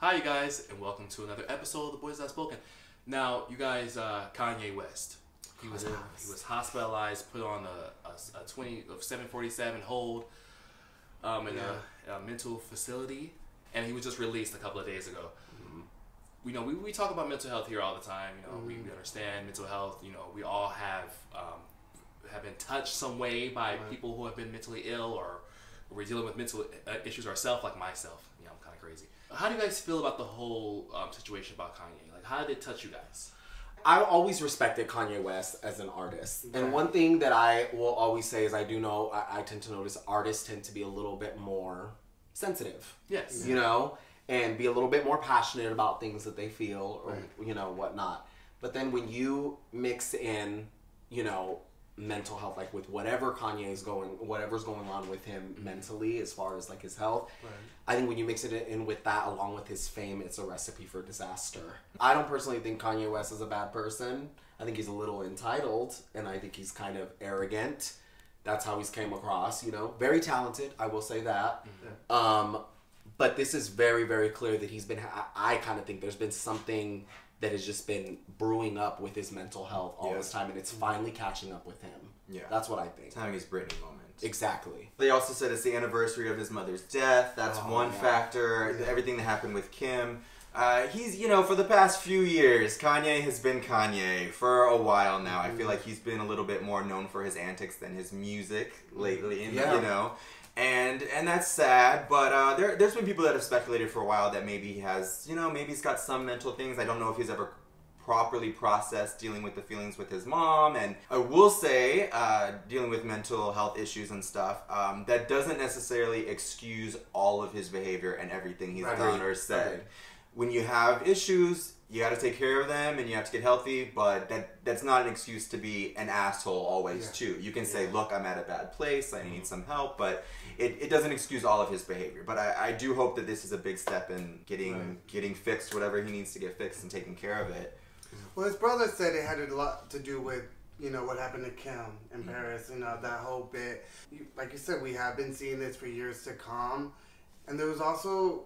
Hi, you guys, and welcome to another episode of The Boys Outspoken. Now, you guys, Kanye West, he was hospitalized, put on a 747 hold in a mental facility, and he was just released a couple of days ago. You know, we talk about mental health here all the time. You know, we understand mental health. You know, we all have been touched some way by people who have been mentally ill, or we're dealing with mental issues ourselves, like myself. You know, I'm kind of crazy. How do you guys feel about the whole situation about Kanye? Like, how did it touch you guys? I always respected Kanye West as an artist. And one thing that I will always say is I tend to notice artists tend to be a little bit more sensitive. Yes. You know? And be a little bit more passionate about things that they feel or, you know, whatnot. But then when you mix in, you know, mental health, like with whatever's going on with him mentally as far as like his health, I think when you mix it in with that along with his fame, it's a recipe for disaster. I don't personally think Kanye West is a bad person. I think he's a little entitled, and I think he's kind of arrogant. That's how he's came across, you know. Very talented, I will say that. But this is very, very clear that he's been, I kind of think there's been something that has just been brewing up with his mental health all this time, and it's finally catching up with him. Yeah. That's what I think. It's having his Britney moment. Exactly. They also said it's the anniversary of his mother's death. That's one factor. Yeah. Everything that happened with Kim. He's, you know, for the past few years, Kanye has been Kanye for a while now. I feel like he's been a little bit more known for his antics than his music lately, you know. And that's sad, but there's been people that have speculated for a while that maybe he has, you know, maybe he's got some mental things. I don't know if he's ever properly processed dealing with the feelings with his mom. And I will say, dealing with mental health issues and stuff, that doesn't necessarily excuse all of his behavior and everything he's done or said. When you have issues, you got to take care of them and you have to get healthy, but that's not an excuse to be an asshole always too. You can say, look, I'm at a bad place, I need some help, but it doesn't excuse all of his behavior. But I do hope that this is a big step in getting fixed, whatever he needs to get fixed, and taking care of it. Well, his brother said it had a lot to do with, you know, what happened to Kim in Paris, you know, that whole bit. Like you said, we have been seeing this for years to come. And there was also,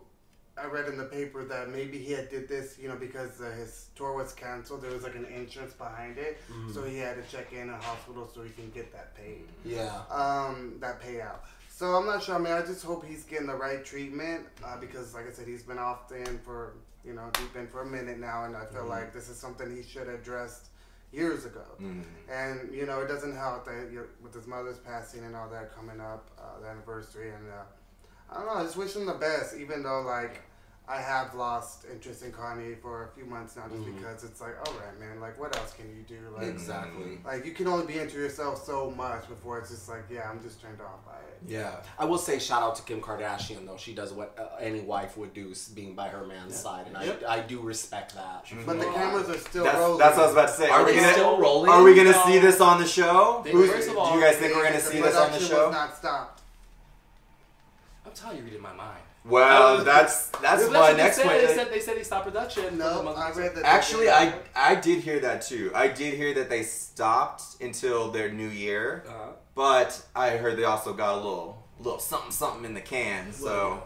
I read in the paper that maybe he had did this, you know, because his tour was canceled. There was like an insurance behind it, so he had to check in a hospital so he can get that paid. That payout. So I'm not sure. I mean, I just hope he's getting the right treatment because, like I said, he's been off in for, you know, deep in for a minute now, and I feel like this is something he should have addressed years ago. And you know, it doesn't help that with his mother's passing and all that coming up, the anniversary, and I don't know, I just wish him the best, even though, like, I have lost interest in Kanye for a few months now just because it's like, all right, man, like, what else can you do? Like, exactly. Like, you can only be into yourself so much before it's just like, yeah, I'm just turned off by it. Yeah. I will say shout out to Kim Kardashian, though. She does what any wife would do, being by her man's side, and I do respect that. But the cameras are still rolling. That's what I was about to say. Are they still rolling? Are we going to see this on the show? First of all, do you guys think we're going to see this on the show? Was not stopped. I'm telling you, reading my mind. Well, that's my next point. They said they stopped production. No, I read that. Actually, I did hear that too. I did hear that they stopped until their new year, but I heard they also got a little something in the can. So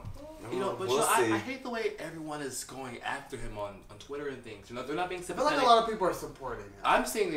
you know, but we'll see. I hate the way everyone is going after him on Twitter and things. You know, they're not being I feel sympathetic. like a lot of people are supporting him. I'm seeing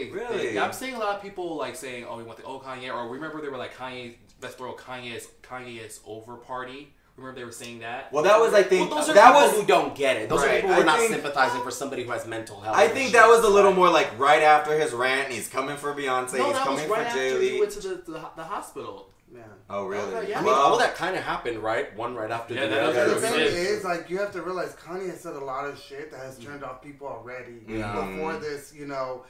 I'm seeing a lot of people like saying, "Oh, we want the Kanye," or remember they were like, "Kanye, let's throw Kanye's over party." Remember they were saying that? Well, that was, I think, those are that people was who don't get it. Those are people who are not sympathizing for somebody who has mental health. I think that was a little more like right after his rant. And he's coming for Beyonce. No, he's that coming was right for after Jay-Z. he went to the hospital. Yeah. Oh, really? Yeah. I mean, all that kind of happened, right? One right after the other. The thing is, like, you have to realize Kanye has said a lot of shit that has turned off people already. Before this, you know,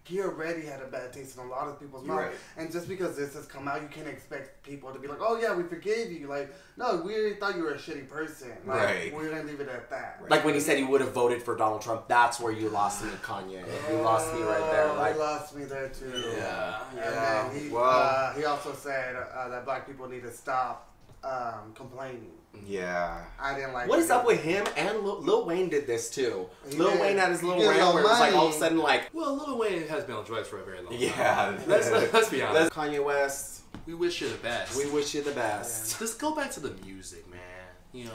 he already had a bad taste in a lot of people's mouth. And just because this has come out, you can't expect people to be like, oh, yeah, we forgave you. Like, no, we already thought you were a shitty person. Like, we're going to leave it at that. Like when he said he would have voted for Donald Trump, that's where you lost me, Kanye. You lost me right there. Like, you lost me there, too. Yeah. And then he also said that black people need to stop complaining. Yeah. I didn't like What is up with him? And Lil Wayne did this too. Lil Wayne had his little He rant where it was like all of a sudden like... Well, Lil Wayne has been on drugs for a very long time. Yeah. Let's be honest. Kanye West, we wish you the best. we wish you the best. Just go back to the music, man.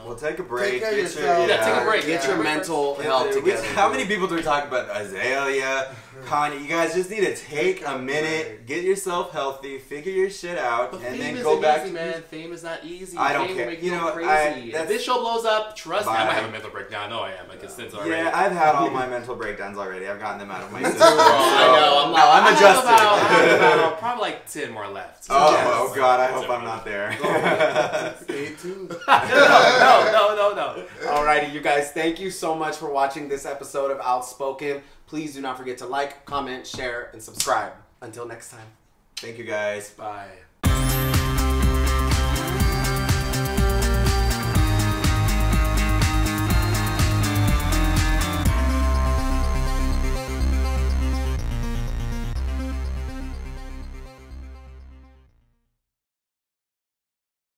Well, take a break. Take care of Get yourself. Yeah, take a break. Get your mental health together. How many people do we talk about? Azalea, Kanye. You guys just need to take a minute, get yourself healthy, figure your shit out, But and fame then go isn't back. easy, man. Fame is not easy. I don't Fame care. will make You know, crazy. If that's- this show blows up, trust me, I might Bye. have a mental breakdown. I know I am. Like, it's since already. Yeah, I've had all my mental breakdowns already. I've gotten them out of my system. I know. I'm I adjusted. have about probably like 10 more left. Oh God, I hope I'm not there. Stay tuned. No. Alrighty, you guys, thank you so much for watching this episode of Outspoken. Please do not forget to like, comment, share, and subscribe. Until next time. Thank you guys. Bye.